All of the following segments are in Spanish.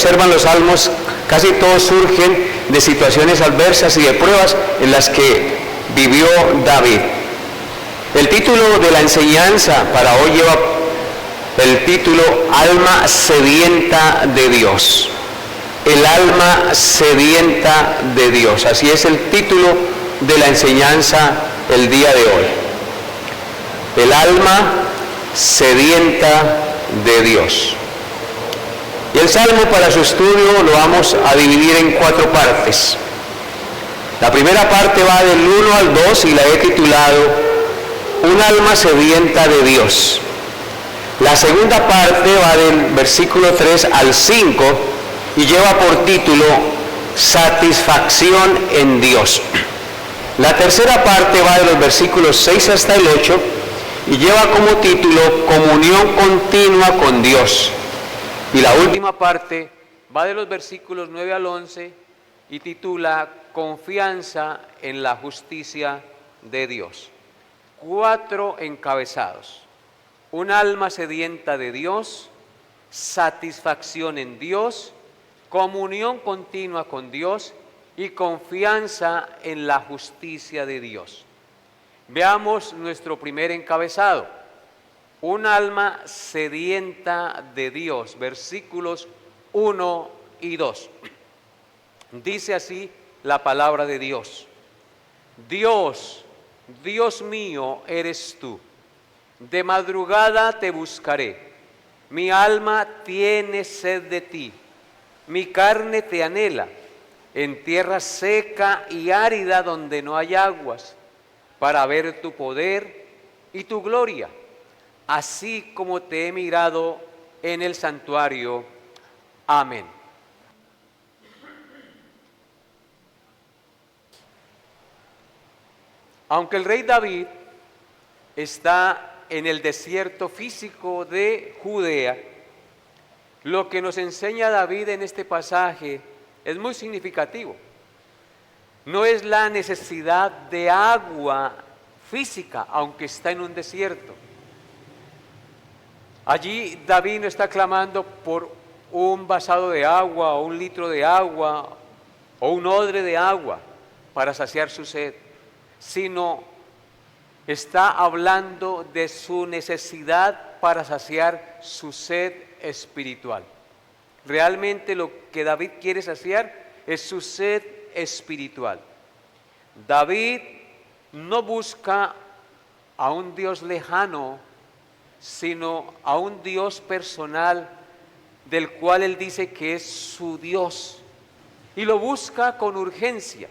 observan los salmos, casi todos surgen de situaciones adversas y de pruebas en las que vivió David. El título de la enseñanza para hoy lleva el título Alma sedienta de Dios. El alma sedienta de Dios. Así es el título de la enseñanza el día de hoy. El alma sedienta de Dios. Y el salmo para su estudio lo vamos a dividir en 4 partes. La primera parte va del 1 al 2 y la he titulado Un alma sedienta de Dios. La segunda parte va del versículo 3 al 5 y lleva por título Satisfacción en Dios. La tercera parte va de los versículos 6 hasta el 8 y lleva como título Comunión continua con Dios. Y la última parte va de los versículos 9 al 11 y titula Confianza en la justicia de Dios. 4 encabezados. Un alma sedienta de Dios, satisfacción en Dios, comunión continua con Dios y confianza en la justicia de Dios. Veamos nuestro primer encabezado. Un alma sedienta de Dios, versículos 1 y 2. Dice así la palabra de Dios. Dios, Dios mío eres tú. De madrugada te buscaré. Mi alma tiene sed de ti. Mi carne te anhela. En tierra seca y árida donde no hay aguas, para ver tu poder y tu gloria, así como te he mirado en el santuario. Amén. Aunque el rey David está en el desierto físico de Judea, lo que nos enseña David en este pasaje es muy significativo. No es la necesidad de agua física, aunque está en un desierto. Allí David no está clamando por un vasado de agua, o un litro de agua, o un odre de agua para saciar su sed, sino está hablando de su necesidad para saciar su sed espiritual. Realmente lo que David quiere saciar es su sed espiritual. David no busca a un Dios lejano, sino a un Dios personal del cual él dice que es su Dios, y lo busca con urgencia.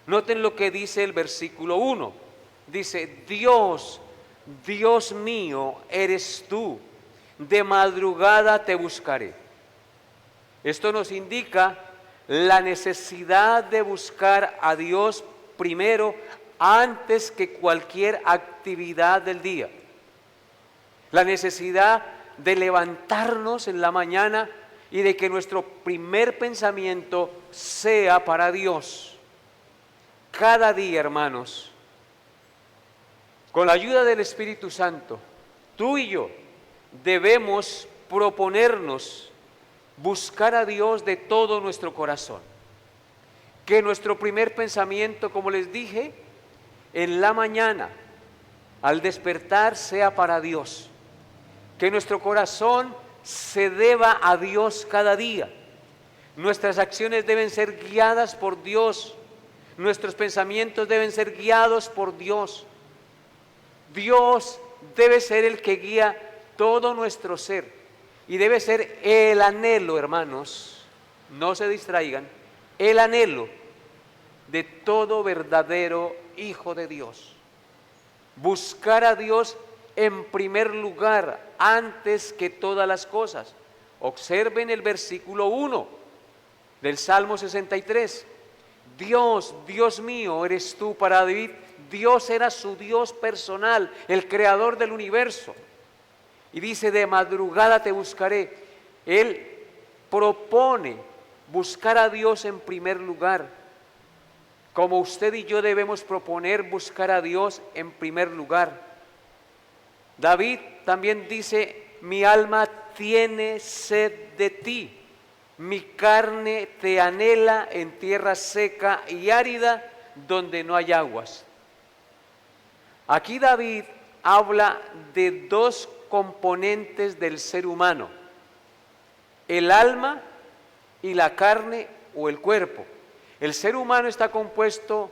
Noten lo que dice el versículo 1. Dice, Dios, Dios mío eres tú, de madrugada te buscaré. Esto nos indica la necesidad de buscar a Dios primero antes que cualquier actividad del día. La necesidad de levantarnos en la mañana y de que nuestro primer pensamiento sea para Dios. Cada día, hermanos, con la ayuda del Espíritu Santo, tú y yo debemos proponernos buscar a Dios de todo nuestro corazón. Que nuestro primer pensamiento, como les dije, en la mañana, al despertar, sea para Dios. Que nuestro corazón se deba a Dios cada día. Nuestras acciones deben ser guiadas por Dios. Nuestros pensamientos deben ser guiados por Dios. Dios debe ser el que guía todo nuestro ser. Y debe ser el anhelo, hermanos, no se distraigan, el anhelo de todo verdadero hijo de Dios. Buscar a Dios en primer lugar, antes que todas las cosas. Observen el versículo 1 del Salmo 63. Dios, Dios mío, eres tú. Para David, Dios era su Dios personal, el creador del universo. Y dice, de madrugada te buscaré. Él propone buscar a Dios en primer lugar, como usted y yo debemos proponer buscar a Dios en primer lugar. David también dice, mi alma tiene sed de ti. Mi carne te anhela en tierra seca y árida donde no hay aguas. Aquí David habla de dos componentes del ser humano: el alma y la carne o el cuerpo. El ser humano está compuesto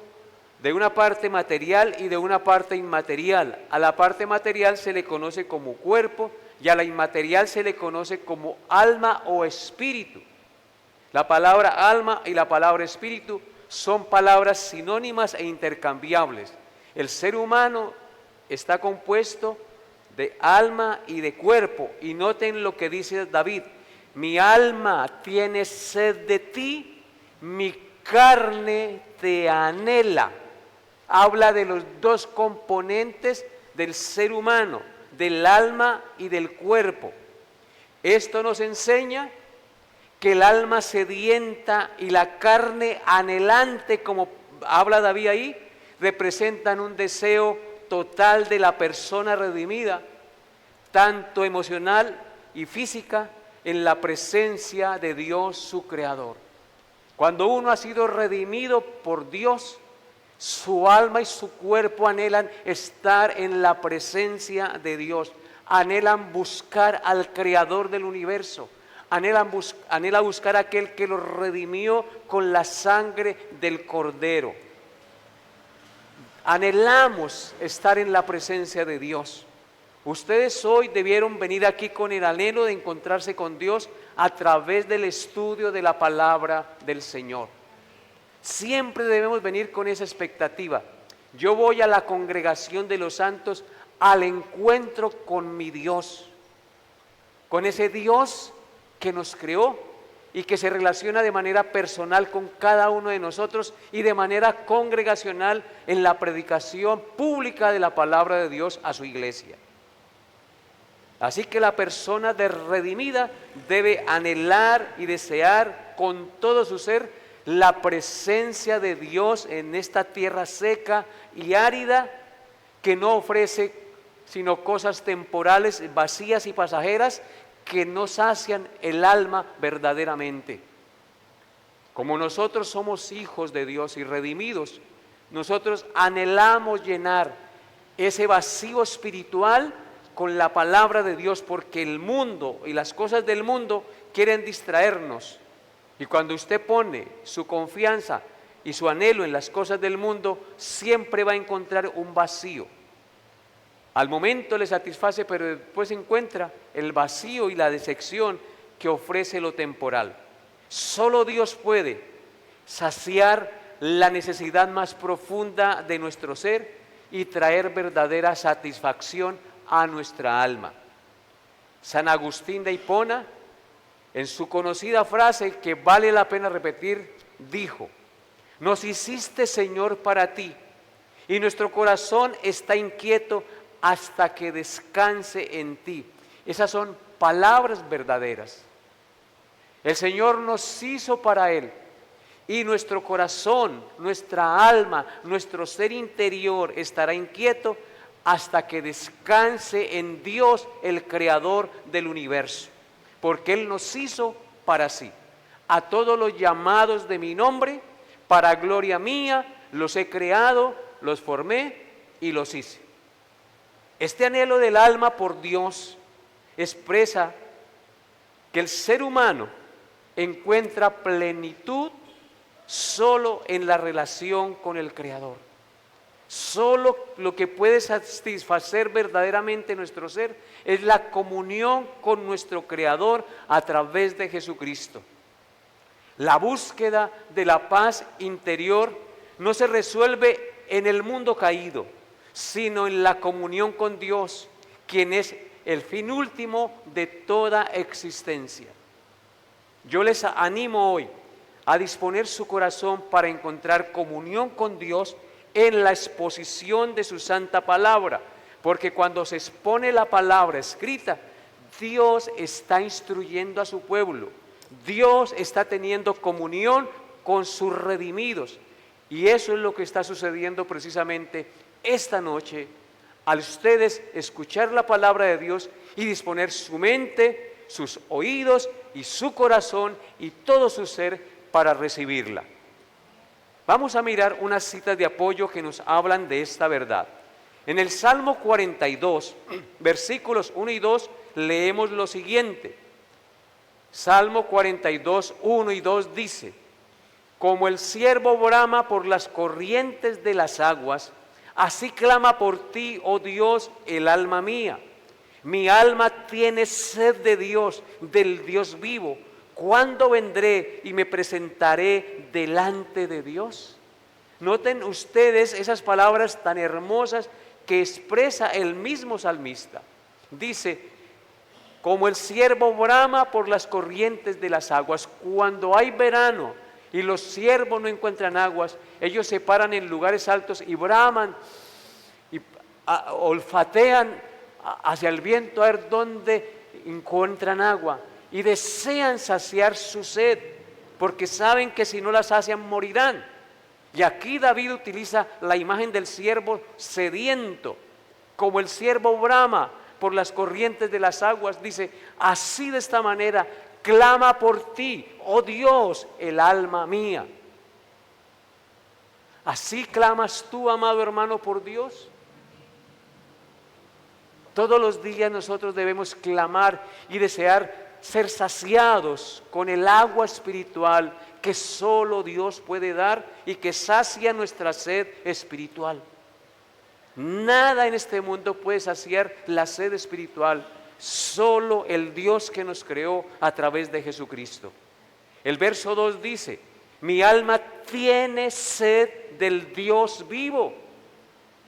de una parte material y de una parte inmaterial. A la parte material se le conoce como cuerpo y a la inmaterial se le conoce como alma o espíritu. La palabra alma y la palabra espíritu son palabras sinónimas e intercambiables. El ser humano está compuesto de alma y de cuerpo. Y noten lo que dice David: mi alma tiene sed de ti, mi carne te anhela. Habla de los dos componentes del ser humano, del alma y del cuerpo. Esto nos enseña que el alma sedienta y la carne anhelante, como habla David ahí, representan un deseo total de la persona redimida, tanto emocional y física, en la presencia de Dios su Creador. Cuando uno ha sido redimido por Dios, su alma y su cuerpo anhelan estar en la presencia de Dios, anhelan buscar al Creador del universo, anhela buscar a aquel que los redimió con la sangre del Cordero. Anhelamos estar en la presencia de Dios. Ustedes hoy debieron venir aquí con el anhelo de encontrarse con Dios a través del estudio de la palabra del Señor. Siempre debemos venir con esa expectativa. Yo voy a la congregación de los santos al encuentro con mi Dios, con ese Dios que nos creó y que se relaciona de manera personal con cada uno de nosotros y de manera congregacional en la predicación pública de la palabra de Dios a su iglesia. Así que la persona redimida debe anhelar y desear con todo su ser la presencia de Dios en esta tierra seca y árida que no ofrece sino cosas temporales, vacías y pasajeras que no sacian el alma verdaderamente. Como nosotros somos hijos de Dios y redimidos, nosotros anhelamos llenar ese vacío espiritual con la palabra de Dios, porque el mundo y las cosas del mundo quieren distraernos. Y cuando usted pone su confianza y su anhelo en las cosas del mundo, siempre va a encontrar un vacío. Al momento le satisface, pero después encuentra el vacío y la decepción que ofrece lo temporal. Solo Dios puede saciar la necesidad más profunda de nuestro ser y traer verdadera satisfacción a nuestra alma. San Agustín de Hipona, en su conocida frase que vale la pena repetir, dijo: nos hiciste, Señor, para ti, y nuestro corazón está inquieto hasta que descanse en ti. Esas son palabras verdaderas. El Señor nos hizo para Él, y nuestro corazón, nuestra alma, nuestro ser interior estará inquieto hasta que descanse en Dios, el Creador del universo, porque Él nos hizo para sí. A todos los llamados de mi nombre, para gloria mía, los he creado, los formé y los hice. Este anhelo del alma por Dios expresa que el ser humano encuentra plenitud solo en la relación con el Creador. Solo lo que puede satisfacer verdaderamente nuestro ser es la comunión con nuestro Creador a través de Jesucristo. La búsqueda de la paz interior no se resuelve en el mundo caído, sino en la comunión con Dios, quien es el fin último de toda existencia. Yo les animo hoy a disponer su corazón para encontrar comunión con Dios en la exposición de su santa palabra, porque cuando se expone la palabra escrita, Dios está instruyendo a su pueblo, Dios está teniendo comunión con sus redimidos, y eso es lo que está sucediendo precisamente esta noche, al ustedes escuchar la palabra de Dios y disponer su mente, sus oídos y su corazón y todo su ser para recibirla. Vamos a mirar unas citas de apoyo que nos hablan de esta verdad. En el Salmo 42, versículos 1 y 2, leemos lo siguiente. Salmo 42, 1 y 2 dice: como el ciervo brama por las corrientes de las aguas, así clama por ti, oh Dios, el alma mía. Mi alma tiene sed de Dios, del Dios vivo. ¿Cuándo vendré y me presentaré delante de Dios? Noten ustedes esas palabras tan hermosas que expresa el mismo salmista. Dice: como el ciervo brama por las corrientes de las aguas. Cuando hay verano y los ciervos no encuentran aguas, ellos se paran en lugares altos y braman y olfatean hacia el viento a ver dónde encuentran agua y desean saciar su sed, porque saben que si no la sacian morirán. Y aquí David utiliza la imagen del ciervo sediento, como el ciervo brama por las corrientes de las aguas. Dice: así, de esta manera clama por ti, oh Dios, el alma mía. ¿Así clamas tú, amado hermano, por Dios? Todos los días nosotros debemos clamar y desear ser saciados con el agua espiritual que solo Dios puede dar y que sacia nuestra sed espiritual. Nada en este mundo puede saciar la sed espiritual, solo el Dios que nos creó a través de Jesucristo. El verso 2 dice: mi alma tiene sed del Dios vivo.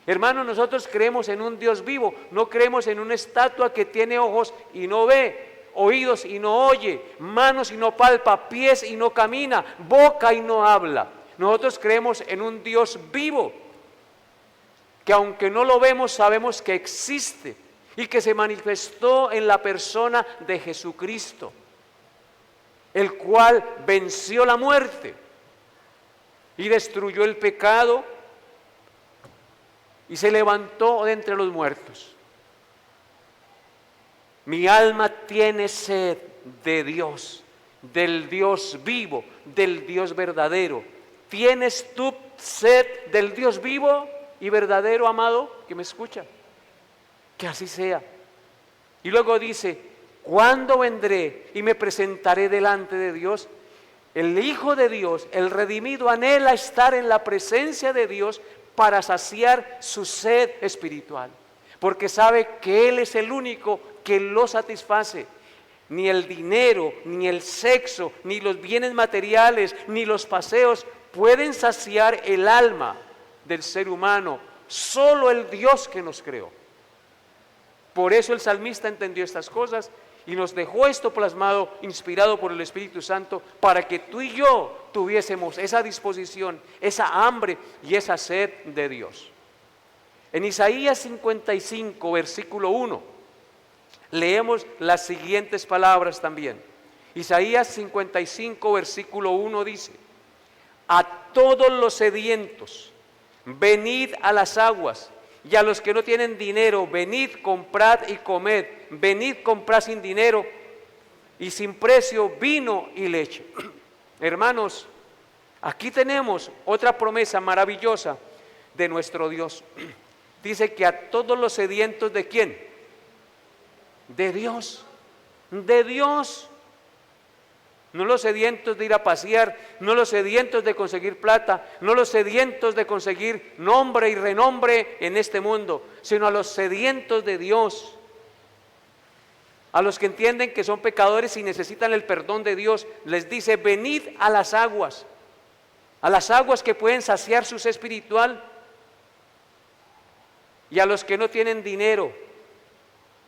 Hermanos, nosotros creemos en un Dios vivo, no creemos en una estatua que tiene ojos y no ve, oídos y no oye, manos y no palpa, pies y no camina, boca y no habla. Nosotros creemos en un Dios vivo, que aunque no lo vemos, sabemos que existe y que se manifestó en la persona de Jesucristo, el cual venció la muerte y destruyó el pecado y se levantó de entre los muertos. Mi alma tiene sed de Dios, del Dios vivo, del Dios verdadero. ¿Tienes tú sed del Dios vivo y verdadero, amado, que me escucha? Que así sea. Y luego dice: ¿cuándo vendré y me presentaré delante de Dios? El Hijo de Dios, el redimido, anhela estar en la presencia de Dios para saciar su sed espiritual, porque sabe que Él es el único que lo satisface. Ni el dinero, ni el sexo, ni los bienes materiales, ni los paseos pueden saciar el alma del ser humano, solo el Dios que nos creó. Por eso el salmista entendió estas cosas y nos dejó esto plasmado, inspirado por el Espíritu Santo, para que tú y yo tuviésemos esa disposición, esa hambre y esa sed de Dios. En Isaías 55, versículo 1, leemos las siguientes palabras también. Isaías 55, versículo 1 dice: a todos los sedientos, venid a las aguas, y a los que no tienen dinero, venid, comprad y comed. Venid, comprad sin dinero y sin precio vino y leche. Hermanos, aquí tenemos otra promesa maravillosa de nuestro Dios. Dice que a todos los sedientos, ¿de quién? De Dios. De Dios. No los sedientos de ir a pasear, no los sedientos de conseguir plata, no los sedientos de conseguir nombre y renombre en este mundo, sino a los sedientos de Dios, a los que entienden que son pecadores y necesitan el perdón de Dios. Les dice: venid a las aguas que pueden saciar su sed espiritual. Y a los que no tienen dinero,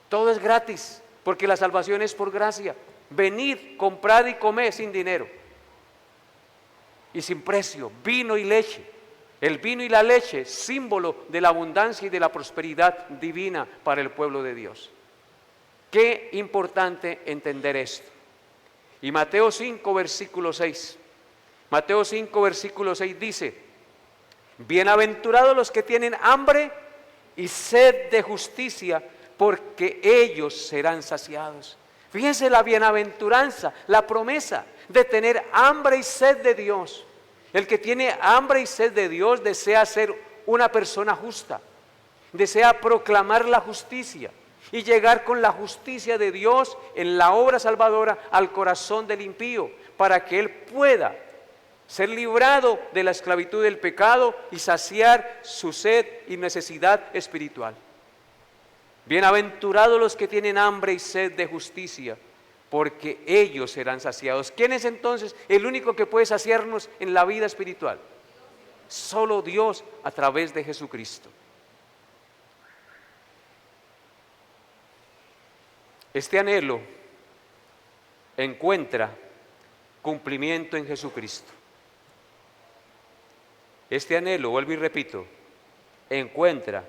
todo es gratis, porque la salvación es por gracia. Venid, comprad y comed sin dinero y sin precio, vino y leche. El vino y la leche, símbolo de la abundancia y de la prosperidad divina para el pueblo de Dios. Qué importante entender esto. Y Mateo 5, versículo 6. Mateo 5, versículo 6 dice: bienaventurados los que tienen hambre y sed de justicia, porque ellos serán saciados. Fíjense la bienaventuranza, la promesa de tener hambre y sed de Dios. El que tiene hambre y sed de Dios desea ser una persona justa, desea proclamar la justicia y llegar con la justicia de Dios en la obra salvadora al corazón del impío, para que él pueda ser librado de la esclavitud del pecado y saciar su sed y necesidad espiritual. Bienaventurados los que tienen hambre y sed de justicia, porque ellos serán saciados. ¿Quién es entonces el único que puede saciarnos en la vida espiritual? Solo Dios a través de Jesucristo. Este anhelo encuentra cumplimiento en Jesucristo. Este anhelo, vuelvo y repito, encuentra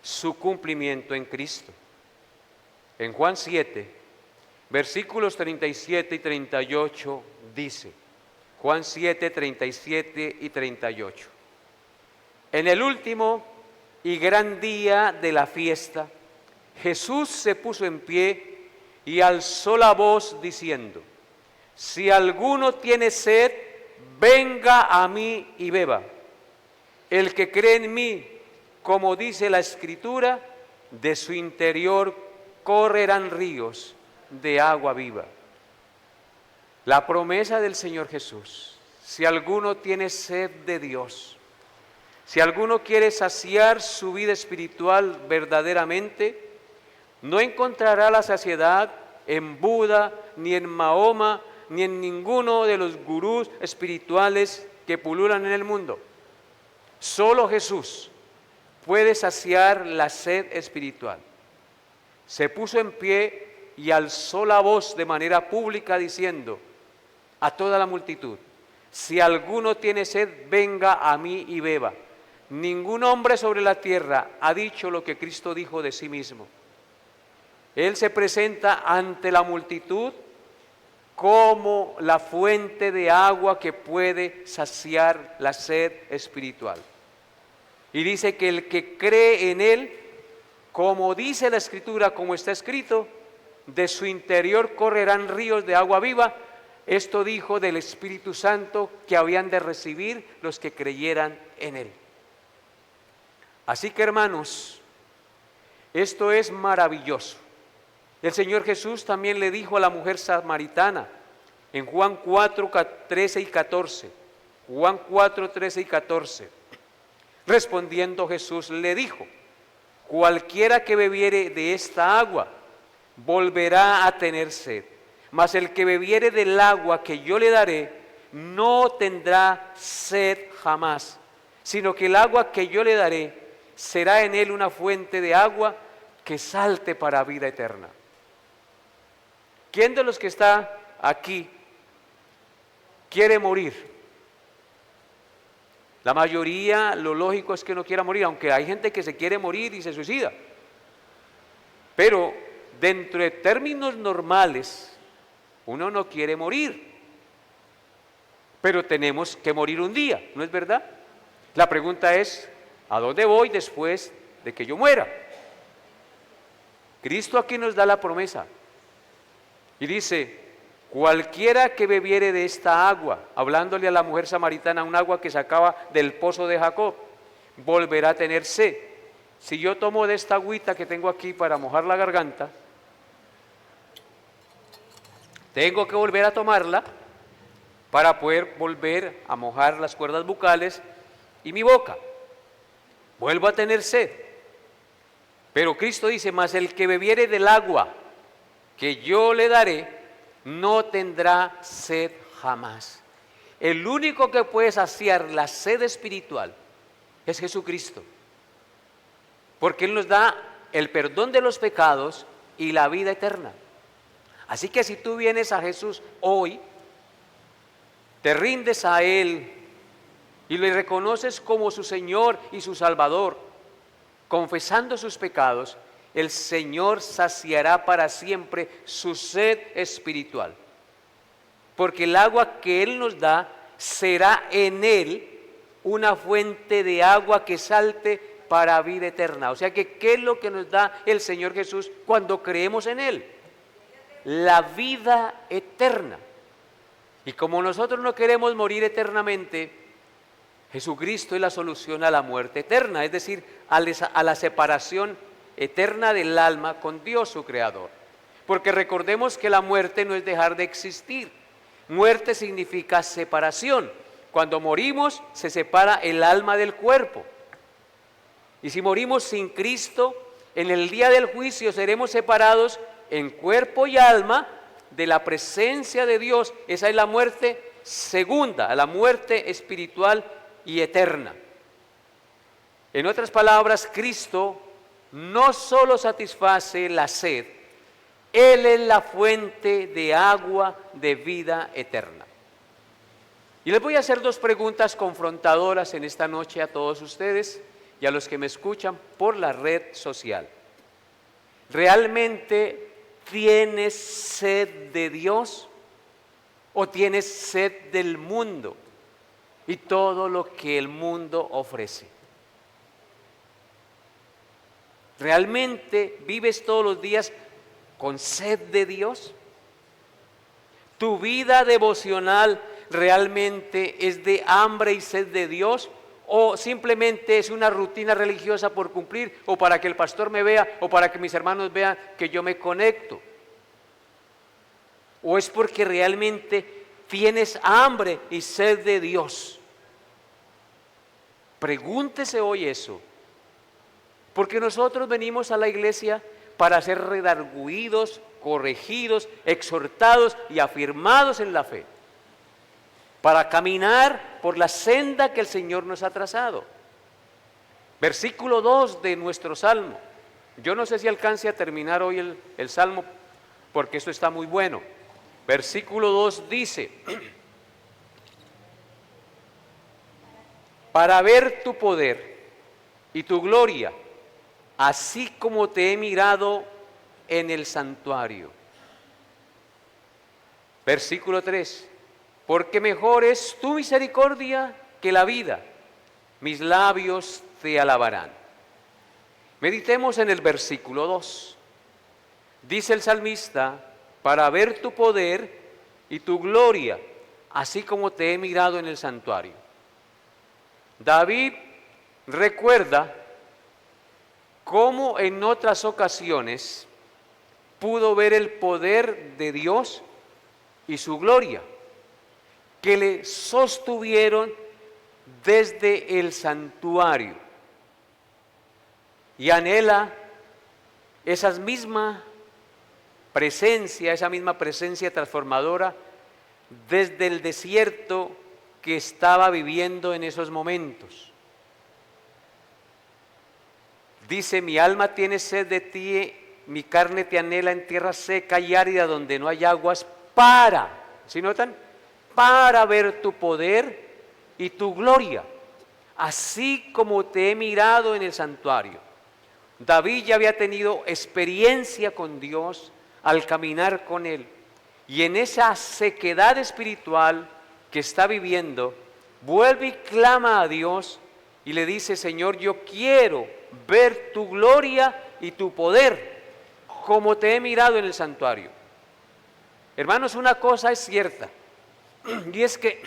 su cumplimiento en Cristo. En Juan 7, versículos 37 y 38 dice, Juan 7, 37 y 38. En el último y gran día de la fiesta, Jesús se puso en pie y alzó la voz diciendo, si alguno tiene sed, venga a mí y beba. El que cree en mí, como dice la Escritura, de su interior correrán ríos de agua viva. La promesa del Señor Jesús, si alguno tiene sed de Dios, si alguno quiere saciar su vida espiritual verdaderamente, no encontrará la saciedad en Buda, ni en Mahoma, ni en ninguno de los gurús espirituales que pululan en el mundo. Solo Jesús puede saciar la sed espiritual. Se puso en pie y alzó la voz de manera pública diciendo a toda la multitud, si alguno tiene sed, venga a mí y beba. Ningún hombre sobre la tierra ha dicho lo que Cristo dijo de sí mismo. Él se presenta ante la multitud como la fuente de agua que puede saciar la sed espiritual. Y dice que el que cree en Él, como dice la Escritura, como está escrito, de su interior correrán ríos de agua viva. Esto dijo del Espíritu Santo que habían de recibir los que creyeran en Él. Así que, hermanos, esto es maravilloso. El Señor Jesús también le dijo a la mujer samaritana en Juan 4, 13 y 14. Juan 4, 13 y 14. Respondiendo Jesús le dijo, cualquiera que bebiere de esta agua volverá a tener sed, mas el que bebiere del agua que yo le daré no tendrá sed jamás, sino que el agua que yo le daré será en él una fuente de agua que salte para vida eterna. ¿Quién de los que está aquí quiere morir? La mayoría, lo lógico es que no quiera morir, aunque hay gente que se quiere morir y se suicida. Pero dentro de términos normales, uno no quiere morir. Pero tenemos que morir un día, ¿no es verdad? La pregunta es, ¿a dónde voy después de que yo muera? Cristo aquí nos da la promesa. Y dice, cualquiera que bebiere de esta agua, hablándole a la mujer samaritana, un agua que sacaba del pozo de Jacob, volverá a tener sed. Si yo tomo de esta agüita que tengo aquí para mojar la garganta, tengo que volver a tomarla para poder volver a mojar las cuerdas bucales y mi boca. Vuelvo a tener sed. Pero Cristo dice, mas el que bebiere del agua que yo le daré, no tendrá sed jamás. El único que puede saciar la sed espiritual es Jesucristo, porque Él nos da el perdón de los pecados y la vida eterna. Así que si tú vienes a Jesús hoy, te rindes a Él y le reconoces como su Señor y su Salvador, confesando sus pecados, el Señor saciará para siempre su sed espiritual, porque el agua que Él nos da será en Él una fuente de agua que salte para vida eterna. O sea que, ¿qué es lo que nos da el Señor Jesús cuando creemos en Él? la vida eterna. Y como nosotros no queremos morir eternamente, Jesucristo es la solución a la muerte eterna, es decir, a la separación eterna del alma con Dios su Creador. Porque recordemos que la muerte no es dejar de existir. Muerte significa separación. Cuando morimos se separa el alma del cuerpo. Y si morimos sin Cristo, en el día del juicio seremos separados en cuerpo y alma de la presencia de Dios. Esa es la muerte segunda, la muerte espiritual y eterna. En otras palabras, Cristo no solo satisface la sed, Él es la fuente de agua de vida eterna. Y les voy a hacer dos preguntas confrontadoras en esta noche a todos ustedes y a los que me escuchan por la red social. ¿Realmente tienes sed de Dios o tienes sed del mundo y todo lo que el mundo ofrece? ¿Realmente vives todos los días con sed de Dios? ¿Tu vida devocional realmente es de hambre y sed de Dios? ¿O simplemente es una rutina religiosa por cumplir, o para que el pastor me vea, o para que mis hermanos vean que yo me conecto? ¿O es porque realmente tienes hambre y sed de Dios? Pregúntese hoy eso. Porque nosotros venimos a la iglesia para ser redarguidos, corregidos, exhortados y afirmados en la fe. Para caminar por la senda que el Señor nos ha trazado. Versículo 2 de nuestro Salmo. Yo no sé si alcance a terminar hoy el Salmo, porque esto está muy bueno. Versículo 2 dice: para ver tu poder y tu gloria, así como te he mirado en el santuario. Versículo 3: porque mejor es tu misericordia que la vida, mis labios te alabarán. Meditemos en el versículo 2. Dice el salmista: para ver tu poder y tu gloria, así como te he mirado en el santuario. David recuerda cómo en otras ocasiones pudo ver el poder de Dios y su gloria, que le sostuvieron desde el santuario, y anhela esa misma presencia transformadora desde el desierto que estaba viviendo en esos momentos. Dice: mi alma tiene sed de ti, mi carne te anhela en tierra seca y árida donde no hay aguas, ¿sí notan? Para ver tu poder y tu gloria, así como te he mirado en el santuario. David ya había tenido experiencia con Dios al caminar con Él, y en esa sequedad espiritual que está viviendo, vuelve y clama a Dios y le dice: Señor, yo quiero ver tu gloria y tu poder, como te he mirado en el santuario. Hermanos, una cosa es cierta, y es que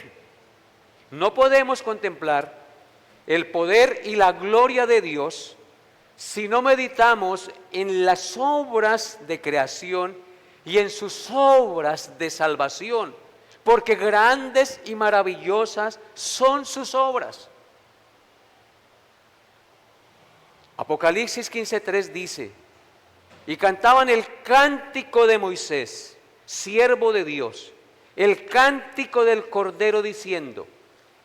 no podemos contemplar el poder y la gloria de Dios si no meditamos en las obras de creación y en sus obras de salvación, porque grandes y maravillosas son sus obras. Apocalipsis 15:3 dice: y cantaban el cántico de Moisés, siervo de Dios, el cántico del Cordero, diciendo: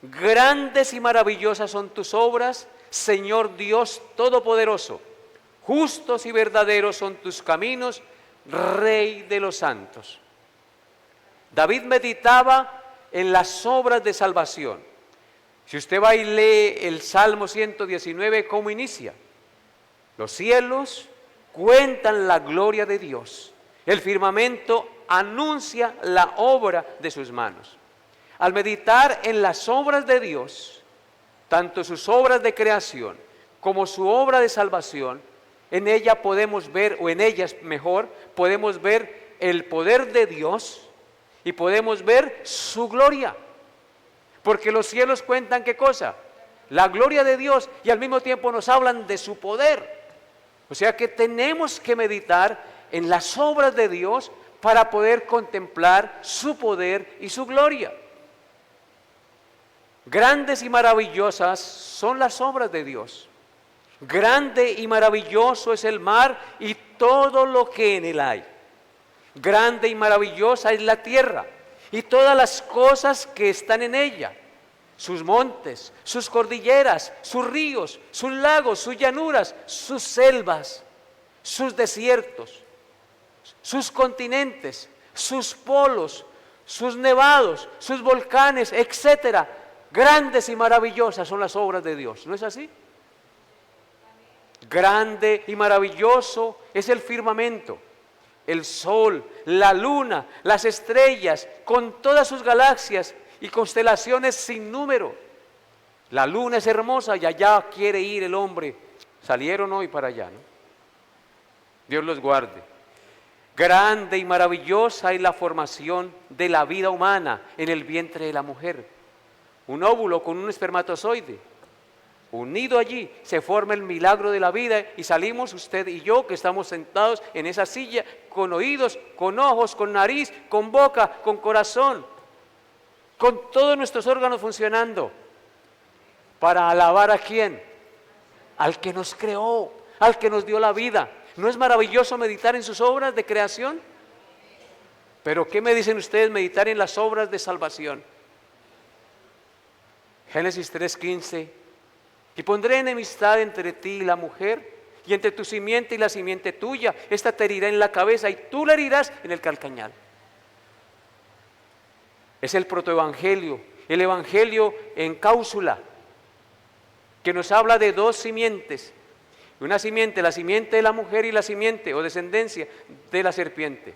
grandes y maravillosas son tus obras, Señor Dios Todopoderoso. Justos y verdaderos son tus caminos, Rey de los santos. David meditaba en las obras de salvación. Si usted va y lee el Salmo 119, ¿cómo inicia? Los cielos cuentan la gloria de Dios. El firmamento anuncia la obra de sus manos. Al meditar en las obras de Dios, tanto sus obras de creación como su obra de salvación, en ella podemos ver, o en ellas mejor, podemos ver el poder de Dios y podemos ver su gloria. Porque los cielos cuentan ¿qué cosa? La gloria de Dios, y al mismo tiempo nos hablan de su poder. O sea que tenemos que meditar en las obras de Dios para poder contemplar su poder y su gloria. Grandes y maravillosas son las obras de Dios. Grande y maravilloso es el mar y todo lo que en él hay. Grande y maravillosa es la tierra y todas las cosas que están en ella. Sus montes, sus cordilleras, sus ríos, sus lagos, sus llanuras, sus selvas, sus desiertos, sus continentes, sus polos, sus nevados, sus volcanes, etcétera. Grandes y maravillosas son las obras de Dios, ¿no es así? Grande y maravilloso es el firmamento, el sol, la luna, las estrellas, con todas sus galaxias y constelaciones sin número. La luna es hermosa y allá quiere ir el hombre. Salieron hoy para allá, ¿no? Dios los guarde. Grande y maravillosa es la formación de la vida humana en el vientre de la mujer. Un óvulo con un espermatozoide. Unido allí se forma el milagro de la vida y salimos usted y yo que estamos sentados en esa silla con oídos, con ojos, con nariz, con boca, con corazón, con todos nuestros órganos funcionando. ¿Para alabar a quién? Al que nos creó, al que nos dio la vida. ¿No es maravilloso meditar en sus obras de creación? Pero ¿qué me dicen ustedes meditar en las obras de salvación? Génesis 3:15. Y pondré enemistad entre ti y la mujer, y entre tu simiente y la simiente tuya. Esta te herirá en la cabeza y tú la herirás en el calcañal. Es el protoevangelio, el evangelio en cáusula, que nos habla de dos simientes. Una simiente, la simiente de la mujer, y la simiente o descendencia de la serpiente.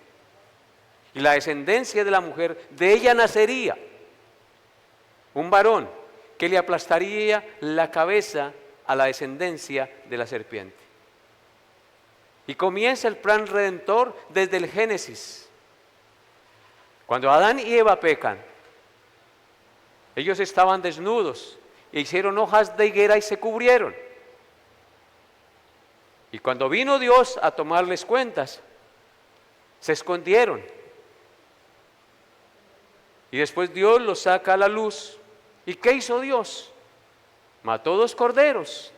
Y la descendencia de la mujer, de ella nacería un varón que le aplastaría la cabeza a la descendencia de la serpiente. Y comienza el plan redentor desde el Génesis. Cuando Adán y Eva pecan, ellos estaban desnudos e hicieron hojas de higuera y se cubrieron. Y cuando vino Dios a tomarles cuentas, se escondieron. Y después Dios los saca a la luz. ¿Y qué hizo Dios? Mató 2 corderos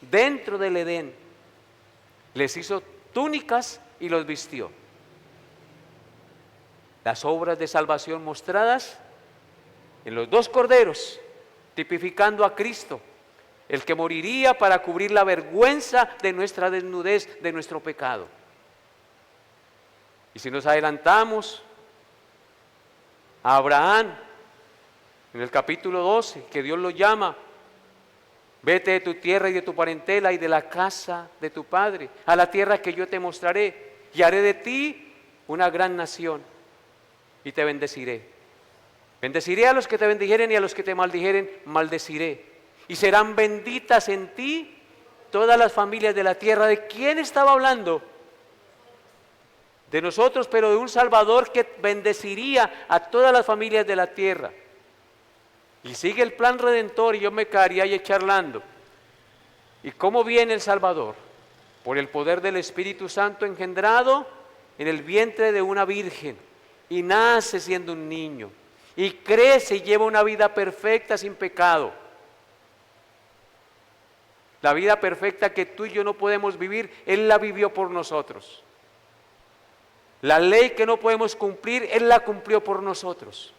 dentro del Edén. Les hizo túnicas y los vistió. Las obras de salvación mostradas en los 2 corderos, tipificando a Cristo, el que moriría para cubrir la vergüenza de nuestra desnudez, de nuestro pecado. Y si nos adelantamos a Abraham, en el capítulo 12, que Dios lo llama: vete de tu tierra y de tu parentela y de la casa de tu padre, a la tierra que yo te mostraré, y haré de ti una gran nación, y te bendeciré. Bendeciré a los que te bendijeren y a los que te maldijeren, maldeciré. Y serán benditas en ti todas las familias de la tierra. ¿De quién estaba hablando? De nosotros, pero de un Salvador que bendeciría a todas las familias de la tierra. Y sigue el plan redentor, y yo me quedaría ahí charlando. ¿Y cómo viene el Salvador? Por el poder del Espíritu Santo engendrado en el vientre de una virgen, y nace siendo un niño, y crece y lleva una vida perfecta sin pecado. La vida perfecta que tú y yo no podemos vivir, Él la vivió por nosotros. La ley que no podemos cumplir, Él la cumplió por nosotros.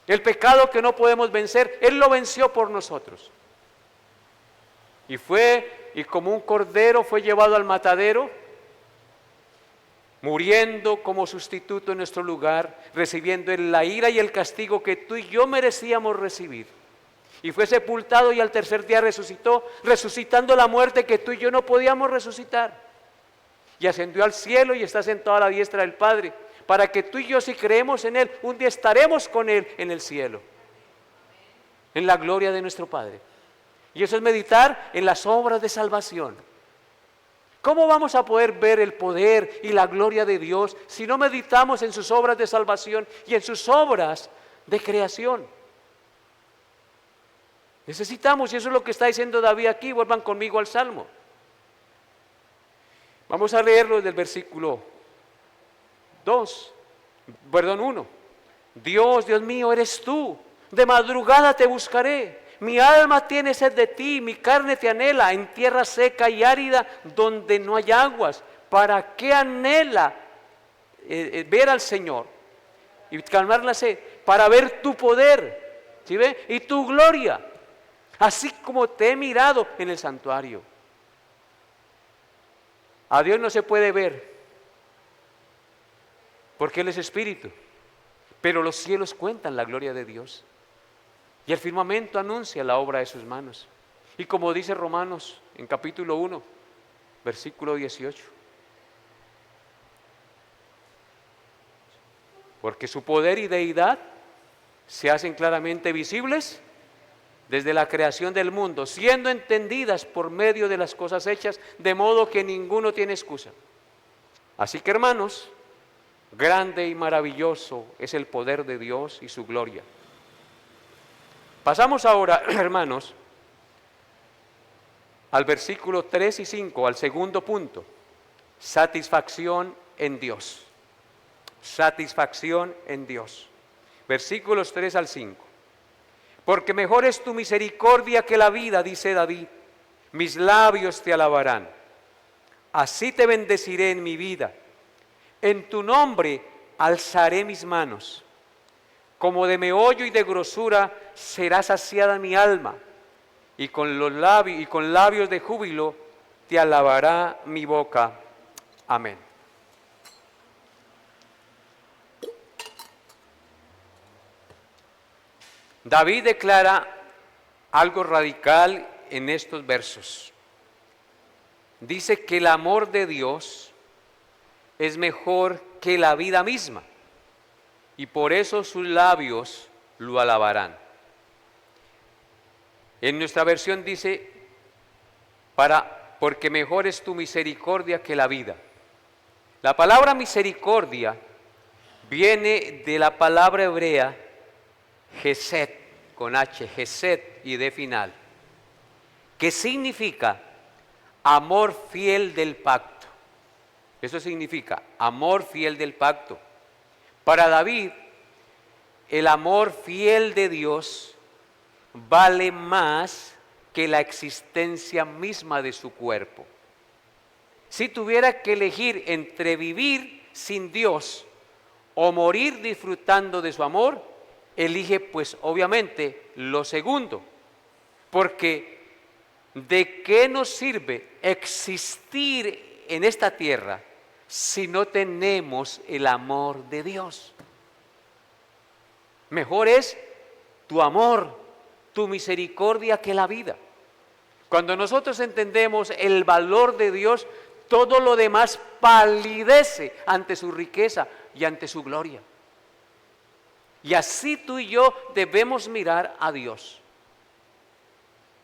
El pecado que no podemos vencer, Él lo venció por nosotros. Y como un cordero fue llevado al matadero, muriendo como sustituto en nuestro lugar, recibiendo la ira y el castigo que tú y yo merecíamos recibir. Y fue sepultado y al tercer día resucitó, resucitando la muerte que tú y yo no podíamos resucitar. Y ascendió al cielo y está sentado a la diestra del Padre, para que tú y yo, si creemos en Él, un día estaremos con Él en el cielo, en la gloria de nuestro Padre. Y eso es meditar en las obras de salvación. ¿Cómo vamos a poder ver el poder y la gloria de Dios si no meditamos en sus obras de salvación y en sus obras de creación? Necesitamos, y eso es lo que está diciendo David aquí. Vuelvan conmigo al Salmo. Vamos a leerlo desde el versículo 1. Dios, Dios mío, eres tú. De madrugada te buscaré. Mi alma tiene sed de ti, mi carne te anhela en tierra seca y árida donde no hay aguas. ¿Para qué anhela ver al Señor y calmar la sed? Para ver tu poder, ¿sí ve? Y tu gloria, así como te he mirado en el santuario. A Dios no se puede ver, porque Él es espíritu, pero los cielos cuentan la gloria de Dios. Y el firmamento anuncia la obra de sus manos. Y como dice Romanos en capítulo 1, versículo 18. Porque su poder y deidad se hacen claramente visibles desde la creación del mundo, siendo entendidas por medio de las cosas hechas, de modo que ninguno tiene excusa. Así que, hermanos, grande y maravilloso es el poder de Dios y su gloria. Pasamos ahora, hermanos, al versículo 3 y 5, al segundo punto. Satisfacción en Dios. Satisfacción en Dios. Versículos 3 al 5. Porque mejor es tu misericordia que la vida, dice David. Mis labios te alabarán. Así te bendeciré en mi vida. En tu nombre alzaré mis manos. Como de meollo y de grosura será saciada mi alma, y con labios de júbilo te alabará mi boca. Amén. David declara algo radical en estos versos. Dice que el amor de Dios es mejor que la vida misma, y por eso sus labios lo alabarán. En nuestra versión dice, porque mejor es tu misericordia que la vida. La palabra misericordia viene de la palabra hebrea Gesed, con H, Gesed y D final, que significa amor fiel del pacto. Eso significa amor fiel del pacto. Para David, el amor fiel de Dios vale más que la existencia misma de su cuerpo. Si tuviera que elegir entre vivir sin Dios o morir disfrutando de su amor, elige pues obviamente lo segundo, porque ¿de qué nos sirve existir en esta tierra si no tenemos el amor de Dios? Mejor es tu amor, tu misericordia que la vida. Cuando nosotros entendemos el valor de Dios, todo lo demás palidece ante su riqueza y ante su gloria. Y así tú y yo debemos mirar a Dios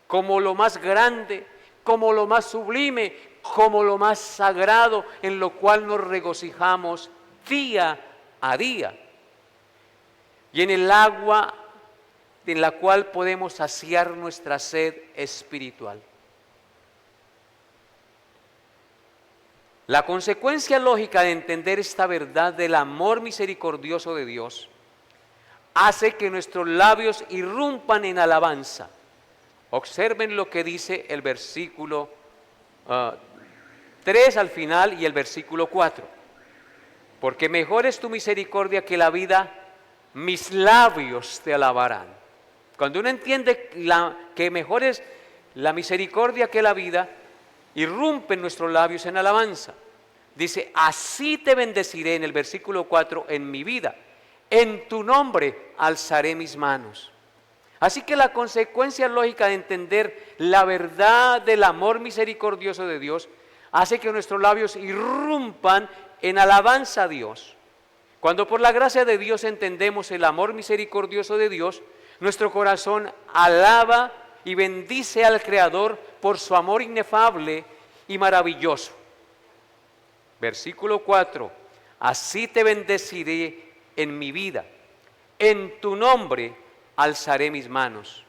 como lo más grande, como lo más sublime, como lo más sagrado, en lo cual nos regocijamos día a día. Y en el agua en la cual podemos saciar nuestra sed espiritual. La consecuencia lógica de entender esta verdad del amor misericordioso de Dios hace que nuestros labios irrumpan en alabanza. Observen lo que dice el versículo 3 al final y el versículo 4. Porque mejor es tu misericordia que la vida, mis labios te alabarán. Cuando uno entiende que mejor es la misericordia que la vida, irrumpe en nuestros labios en alabanza. Dice, así te bendeciré en el versículo 4, en mi vida. En tu nombre alzaré mis manos. Así que la consecuencia lógica de entender la verdad del amor misericordioso de Dios hace que nuestros labios irrumpan en alabanza a Dios. Cuando por la gracia de Dios entendemos el amor misericordioso de Dios, nuestro corazón alaba y bendice al Creador por su amor inefable y maravilloso. Versículo 4. Así te bendeciré en mi vida. En tu nombre alzaré mis manos.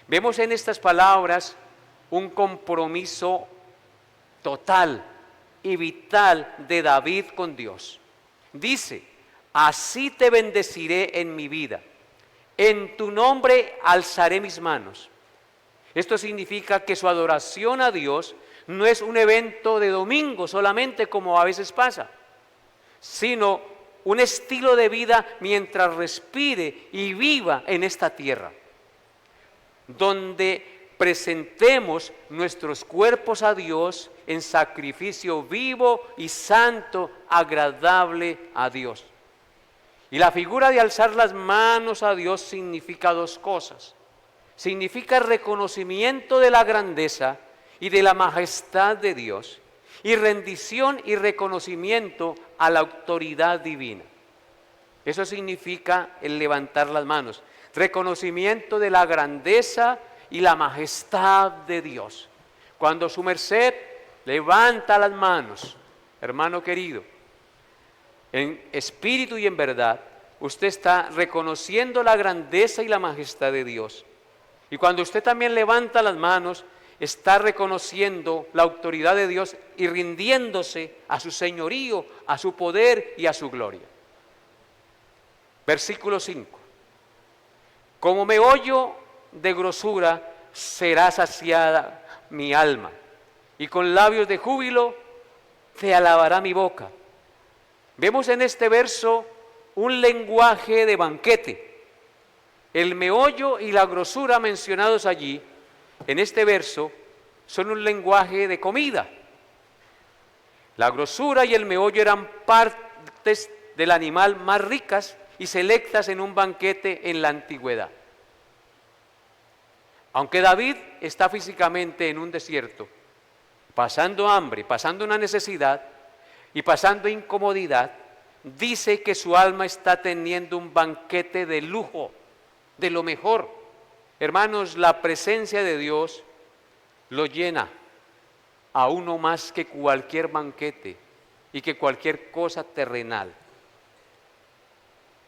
Vemos en estas palabras un compromiso total y vital de David con Dios. Dice, así te bendeciré en mi vida. En tu nombre alzaré mis manos. Esto significa que su adoración a Dios no es un evento de domingo solamente como a veces pasa, sino un estilo de vida mientras respire y viva en esta tierra, donde presentemos nuestros cuerpos a Dios en sacrificio vivo y santo, agradable a Dios. Y la figura de alzar las manos a Dios significa dos cosas. Significa reconocimiento de la grandeza y de la majestad de Dios, y rendición y reconocimiento a la autoridad divina. Eso significa el levantar las manos, reconocimiento de la grandeza y la majestad de Dios. Cuando su merced levanta las manos, hermano querido, en espíritu y en verdad, usted está reconociendo la grandeza y la majestad de Dios. Y cuando usted también levanta las manos, está reconociendo la autoridad de Dios y rindiéndose a su señorío, a su poder y a su gloria. Versículo 5. Como meollo de grosura será saciada mi alma, y con labios de júbilo te alabará mi boca. Vemos en este verso un lenguaje de banquete. El meollo y la grosura mencionados allí, en este verso, son un lenguaje de comida. La grosura y el meollo eran partes del animal más ricas y selectas en un banquete en la antigüedad. Aunque David está físicamente en un desierto, pasando hambre, pasando una necesidad y pasando incomodidad, dice que su alma está teniendo un banquete de lujo, de lo mejor. Hermanos, la presencia de Dios lo llena a uno más que cualquier banquete y que cualquier cosa terrenal.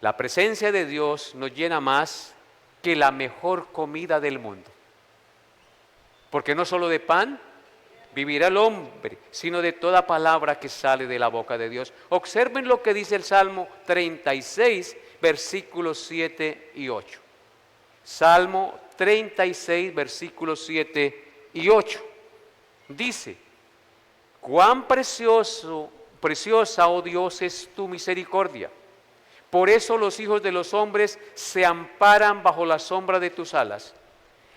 La presencia de Dios nos llena más que la mejor comida del mundo. Porque no solo de pan vivirá el hombre, sino de toda palabra que sale de la boca de Dios. Observen lo que dice el Salmo 36, versículos 7 y 8. Salmo 36, versículos 7 y 8. Dice, cuán preciosa, oh Dios, es tu misericordia. Por eso los hijos de los hombres se amparan bajo la sombra de tus alas.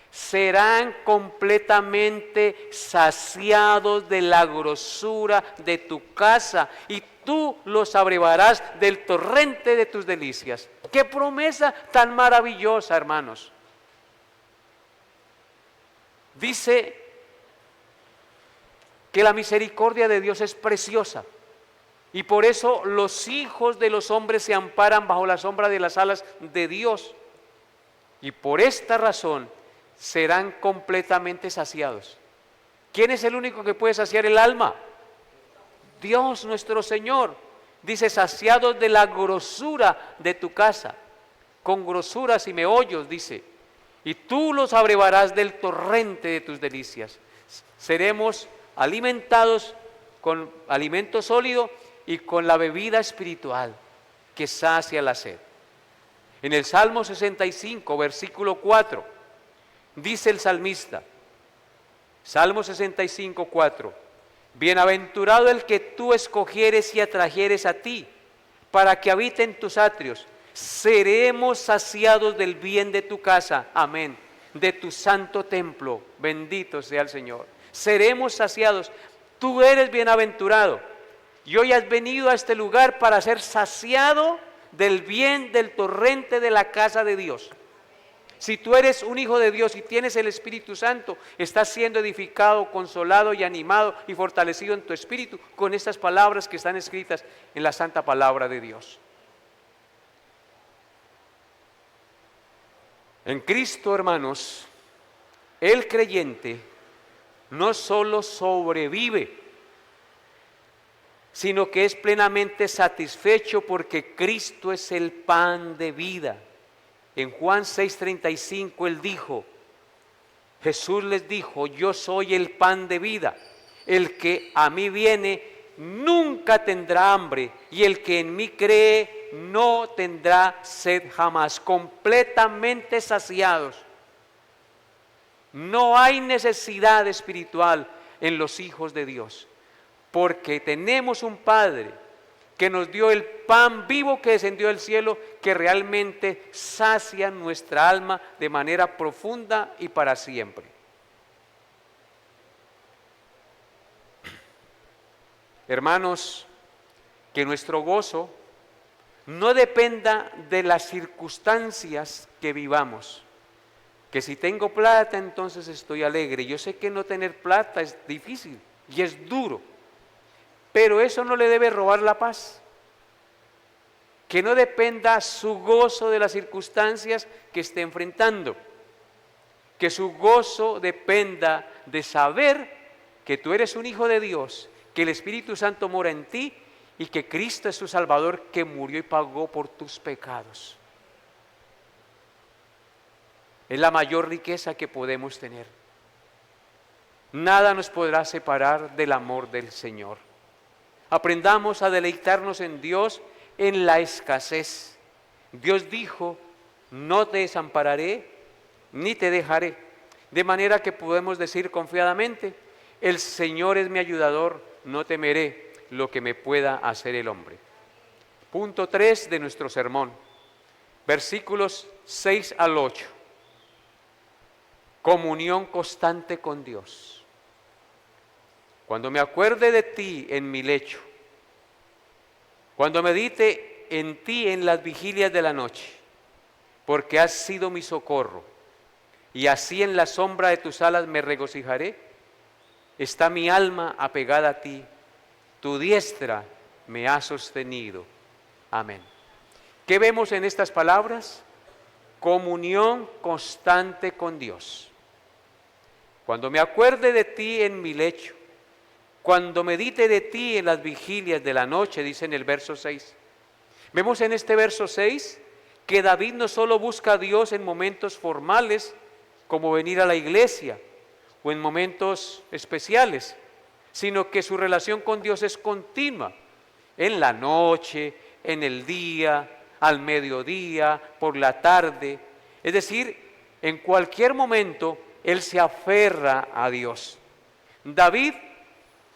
Serán completamente saciados de la grosura de tu casa y tú los abrevarás del torrente de tus delicias. ¡Qué promesa tan maravillosa, hermanos! Dice que la misericordia de Dios es preciosa y por eso los hijos de los hombres se amparan bajo la sombra de las alas de Dios y por esta razón serán completamente saciados. ¿Quién es el único que puede saciar el alma? Dios nuestro Señor. Dice, saciados de la grosura de tu casa, con grosuras y meollos, dice, y tú los abrevarás del torrente de tus delicias. Seremos alimentados con alimento sólido y con la bebida espiritual que sacia la sed. En el Salmo 65, versículo 4, dice el salmista, Salmo 65, 4, bienaventurado el que tú escogieres y atrajeres a ti, para que habite en tus atrios. Seremos saciados del bien de tu casa, amén, de tu santo templo, bendito sea el Señor. Seremos saciados, tú eres bienaventurado, y hoy has venido a este lugar para ser saciado del bien del torrente de la casa de Dios. Si tú eres un hijo de Dios y tienes el Espíritu Santo, estás siendo edificado, consolado y animado y fortalecido en tu espíritu con estas palabras que están escritas en la santa palabra de Dios. En Cristo, hermanos, el creyente no solo sobrevive, sino que es plenamente satisfecho porque Cristo es el pan de vida. En Juan 6:35 Él dijo, Jesús les dijo, yo soy el pan de vida. El que a mí viene nunca tendrá hambre, y el que en mí cree no tendrá sed jamás. Completamente saciados. No hay necesidad espiritual en los hijos de Dios, porque tenemos un Padre que nos dio el pan vivo que descendió del cielo, que realmente sacia nuestra alma de manera profunda y para siempre. Hermanos, que nuestro gozo no dependa de las circunstancias que vivamos. Que si tengo plata, entonces estoy alegre. Yo sé que no tener plata es difícil y es duro, pero eso no le debe robar la paz. Que no dependa su gozo de las circunstancias que esté enfrentando. Que su gozo dependa de saber que tú eres un hijo de Dios, que el Espíritu Santo mora en ti y que Cristo es tu Salvador, que murió y pagó por tus pecados. Es la mayor riqueza que podemos tener. Nada nos podrá separar del amor del Señor. Aprendamos a deleitarnos en Dios en la escasez. Dios dijo, no te desampararé ni te dejaré. De manera que podemos decir confiadamente, el Señor es mi ayudador, no temeré lo que me pueda hacer el hombre. Punto 3 de nuestro sermón, versículos 6 al 8. Comunión constante con Dios. Cuando me acuerde de ti en mi lecho, cuando medite en ti en las vigilias de la noche, porque has sido mi socorro, y así en la sombra de tus alas me regocijaré, está mi alma apegada a ti, tu diestra me ha sostenido. Amén. ¿Qué vemos en estas palabras? Comunión constante con Dios. Cuando me acuerde de ti en mi lecho, cuando medite de ti en las vigilias de la noche, dice en el verso 6. Vemos en este verso 6 que David no solo busca a Dios en momentos formales, como venir a la iglesia, o en momentos especiales, sino que su relación con Dios es continua, en la noche, en el día, al mediodía, por la tarde. Es decir, en cualquier momento él se aferra a Dios. David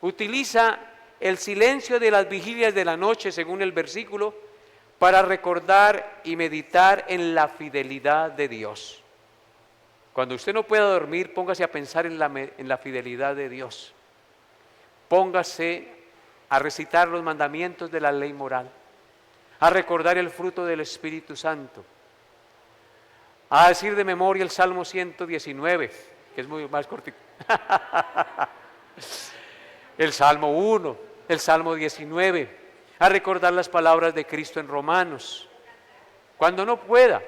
utiliza el silencio de las vigilias de la noche, según el versículo, para recordar y meditar en la fidelidad de Dios. Cuando usted no pueda dormir, póngase a pensar en la fidelidad de Dios. Póngase a recitar los mandamientos de la ley moral, a recordar el fruto del Espíritu Santo, a decir de memoria el Salmo 119, que es muy más cortito, el Salmo 1, el Salmo 19, a recordar las palabras de Cristo en Romanos. Cuando no pueda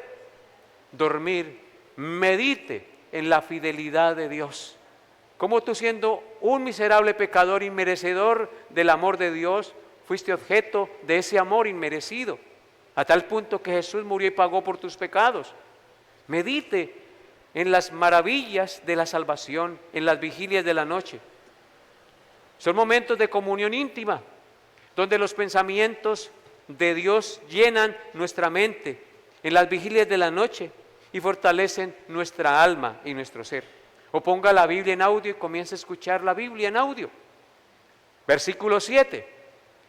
dormir, medite en la fidelidad de Dios. Cómo tú, siendo un miserable pecador inmerecedor del amor de Dios, fuiste objeto de ese amor inmerecido, a tal punto que Jesús murió y pagó por tus pecados. Medite en las maravillas de la salvación, en las vigilias de la noche. Son momentos de comunión íntima, donde los pensamientos de Dios llenan nuestra mente en las vigilias de la noche y fortalecen nuestra alma y nuestro ser. O ponga la Biblia en audio y comience a escuchar la Biblia en audio. Versículo 7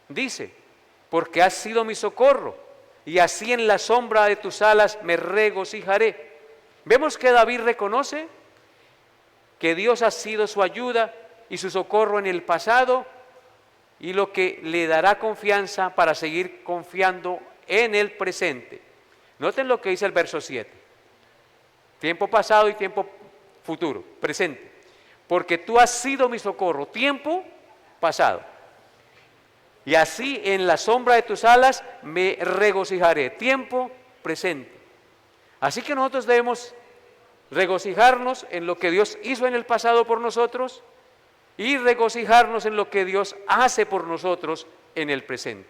dice, porque has sido mi socorro, y así en la sombra de tus alas me regocijaré. Vemos que David reconoce que Dios ha sido su ayuda y su socorro en el pasado, y lo que le dará confianza para seguir confiando en el presente. Noten lo que dice el verso 7. Tiempo pasado y tiempo futuro, presente. Porque tú has sido mi socorro, tiempo pasado. Y así en la sombra de tus alas me regocijaré, tiempo presente. Así que nosotros debemos regocijarnos en lo que Dios hizo en el pasado por nosotros y regocijarnos en lo que Dios hace por nosotros en el presente.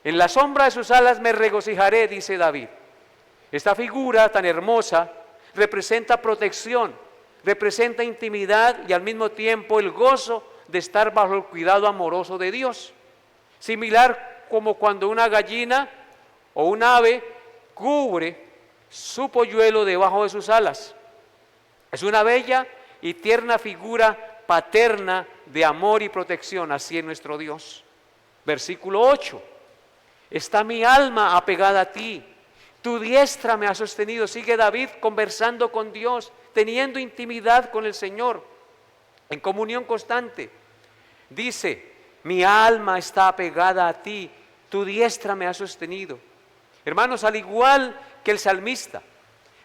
En la sombra de sus alas me regocijaré, dice David. Esta figura tan hermosa representa protección, representa intimidad y al mismo tiempo el gozo de estar bajo el cuidado amoroso de Dios. Similar como cuando una gallina o un ave cubre su polluelo debajo de sus alas. Es una bella y tierna figura paterna de amor y protección, así es nuestro Dios. Versículo 8. Está mi alma apegada a ti, tu diestra me ha sostenido. Sigue David conversando con Dios, teniendo intimidad con el Señor, en comunión constante. Dice, mi alma está apegada a ti, tu diestra me ha sostenido. Hermanos, al igual que el salmista,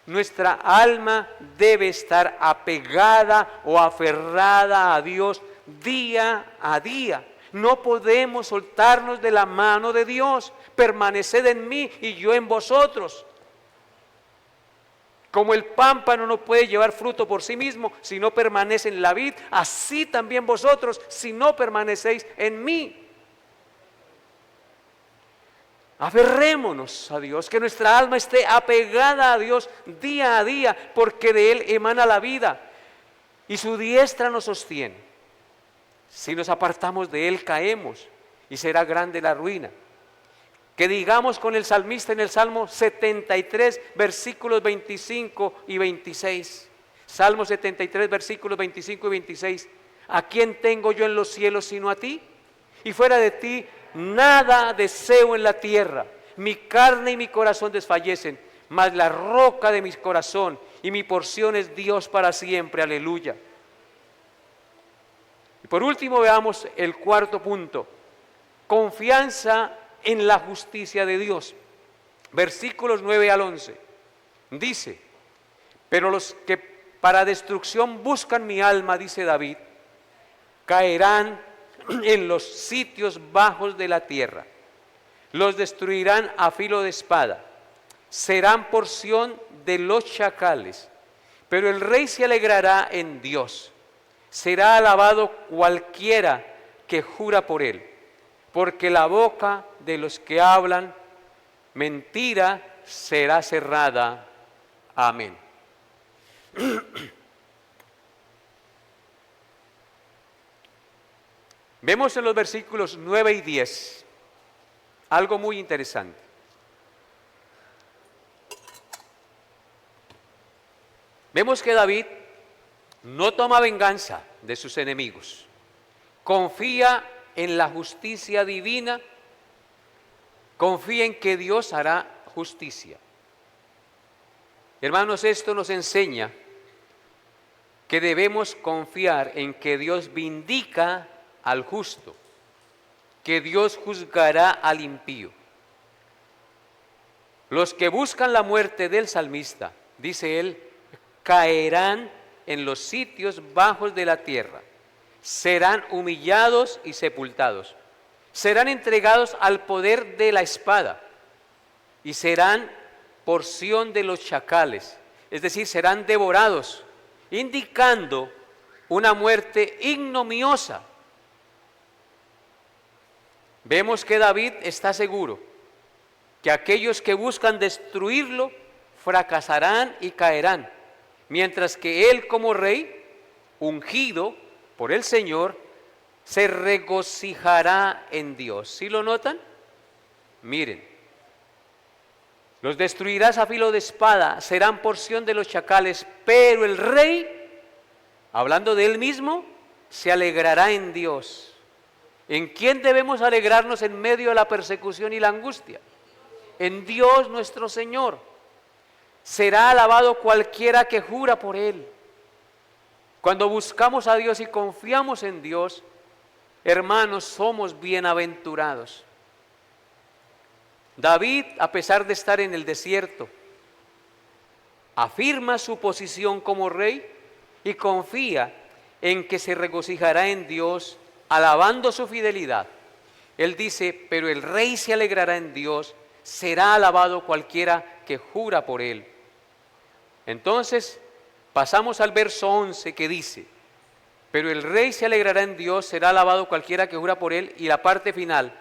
nuestra alma debe estar apegada o aferrada a Dios día a día. No podemos soltarnos de la mano de Dios. Permaneced en mí y yo en vosotros. Como el pámpano no puede llevar fruto por sí mismo si no permanece en la vid, así también vosotros si no permanecéis en mí. Aferrémonos a Dios, que nuestra alma esté apegada a Dios día a día, porque de Él emana la vida y su diestra nos sostiene. Si nos apartamos de Él caemos y será grande la ruina. Que digamos con el salmista en el Salmo 73, versículos 25 y 26. Salmo 73, versículos 25 y 26. ¿A quién tengo yo en los cielos sino a ti? Y fuera de ti nada deseo en la tierra. Mi carne y mi corazón desfallecen, mas la roca de mi corazón y mi porción es Dios para siempre. Aleluya. Y por último veamos el cuarto punto. Confianza en la justicia de Dios. Versículos 9 al 11. Dice, pero los que para destrucción buscan mi alma, dice David, caerán en los sitios bajos de la tierra. Los destruirán a filo de espada. Serán porción de los chacales. Pero el rey se alegrará en Dios. Será alabado cualquiera que jura por él. Porque la boca de los que hablan mentira será cerrada. Amén. Vemos en los versículos 9 y 10 algo muy interesante. Vemos que David no toma venganza de sus enemigos, confía en la justicia divina, confía en que Dios hará justicia. Hermanos, esto nos enseña que debemos confiar en que Dios vindica al justo, que Dios juzgará al impío. Los que buscan la muerte del salmista, dice él, caerán en los sitios bajos de la tierra, serán humillados y sepultados, serán entregados al poder de la espada y serán porción de los chacales, es decir, serán devorados, indicando una muerte ignominiosa. Vemos que David está seguro que aquellos que buscan destruirlo fracasarán y caerán, mientras que él como rey, ungido por el Señor, se regocijará en Dios. ¿Sí lo notan? Miren, los destruirás a filo de espada, serán porción de los chacales, pero el rey, hablando de él mismo, se alegrará en Dios. ¿En quién debemos alegrarnos en medio de la persecución y la angustia? En Dios nuestro Señor. Será alabado cualquiera que jura por Él. Cuando buscamos a Dios y confiamos en Dios, hermanos, somos bienaventurados. David, a pesar de estar en el desierto, afirma su posición como rey y confía en que se regocijará en Dios, alabando su fidelidad. Él dice, pero el rey se alegrará en Dios, será alabado cualquiera que jura por él. Entonces, pasamos al verso 11 que dice, Pero el rey se alegrará en Dios, será alabado cualquiera que jura por él. Y la parte final,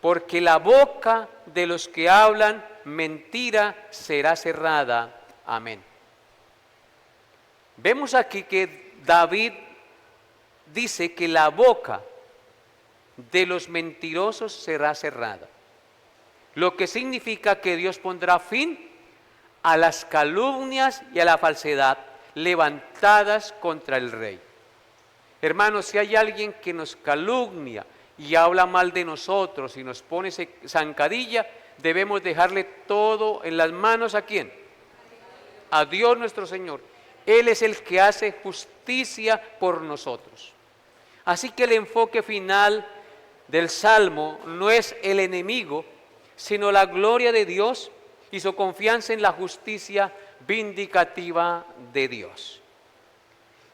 porque la boca de los que hablan mentira será cerrada. Amén. Vemos aquí que David dice que la boca de los mentirosos será cerrada, lo que significa que Dios pondrá fin a las calumnias y a la falsedad levantadas contra el rey. Hermanos, si hay alguien que nos calumnia y habla mal de nosotros y nos pone zancadilla, debemos dejarle todo en las manos. ¿A quién? A Dios nuestro Señor. Él es el que hace justicia por nosotros. Así que el enfoque final del Salmo no es el enemigo, sino la gloria de Dios y su confianza en la justicia vindicativa de Dios.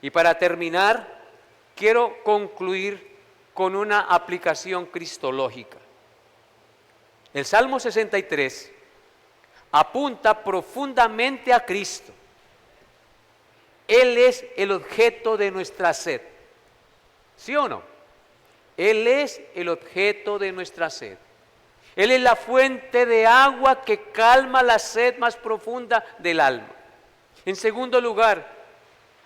Y para terminar, quiero concluir con una aplicación cristológica. El Salmo 63 apunta profundamente a Cristo. Él es el objeto de nuestra sed. ¿Sí o no? Él es el objeto de nuestra sed. Él es la fuente de agua que calma la sed más profunda del alma. En segundo lugar,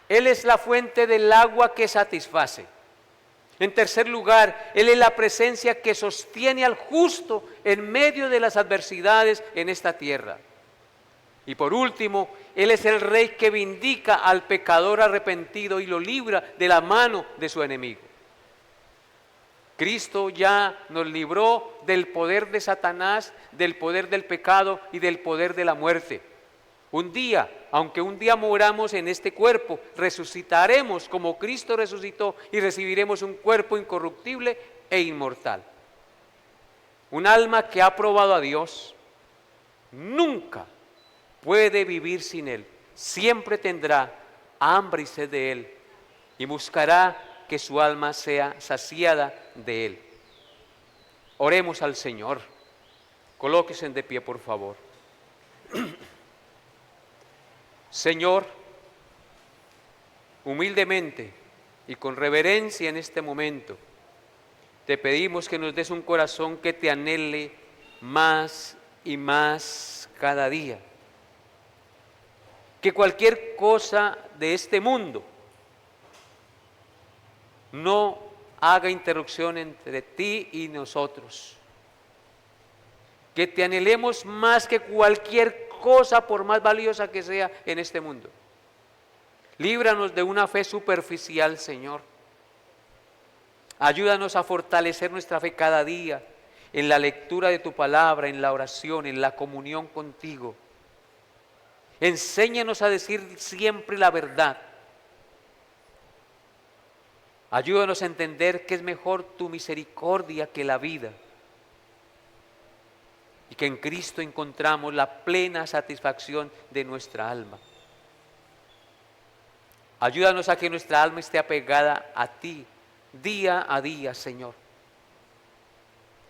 Él es la fuente del agua que satisface. En tercer lugar, Él es la presencia que sostiene al justo en medio de las adversidades en esta tierra. Y por último, Él es el Rey que vindica al pecador arrepentido y lo libra de la mano de su enemigo. Cristo ya nos libró del poder de Satanás, del poder del pecado y del poder de la muerte. Un día, aunque un día moramos en este cuerpo, resucitaremos como Cristo resucitó y recibiremos un cuerpo incorruptible e inmortal. Un alma que ha probado a Dios nunca puede vivir sin Él. Siempre tendrá hambre y sed de Él y buscará que su alma sea saciada de Él. Oremos al Señor. Colóquense de pie, por favor. Señor, humildemente y con reverencia en este momento, te pedimos que nos des un corazón que te anhele más y más cada día. Que cualquier cosa de este mundo no haga interrupción entre ti y nosotros. Que te anhelemos más que cualquier cosa, por más valiosa que sea en este mundo. Líbranos de una fe superficial, Señor. Ayúdanos a fortalecer nuestra fe cada día en la lectura de tu palabra, en la oración, en la comunión contigo. Enséñanos a decir siempre la verdad. Ayúdanos a entender que es mejor tu misericordia que la vida y que en Cristo encontramos la plena satisfacción de nuestra alma. Ayúdanos a que nuestra alma esté apegada a ti día a día, Señor.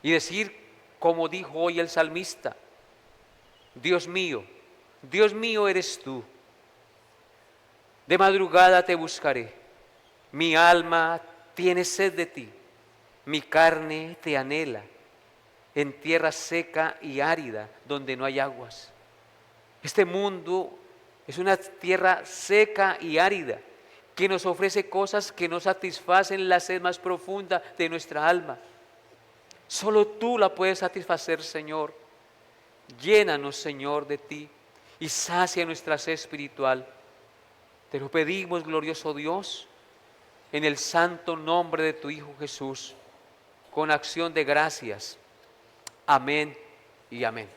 Y decir, como dijo hoy el salmista, Dios mío eres tú. De madrugada te buscaré. Mi alma tiene sed de ti, mi carne te anhela, en tierra seca y árida, donde no hay aguas. Este mundo es una tierra seca y árida, que nos ofrece cosas que no satisfacen la sed más profunda de nuestra alma. Solo tú la puedes satisfacer, Señor. Llénanos, Señor, de ti y sacia nuestra sed espiritual. Te lo pedimos, glorioso Dios, en el santo nombre de tu Hijo Jesús, con acción de gracias. Amén y amén.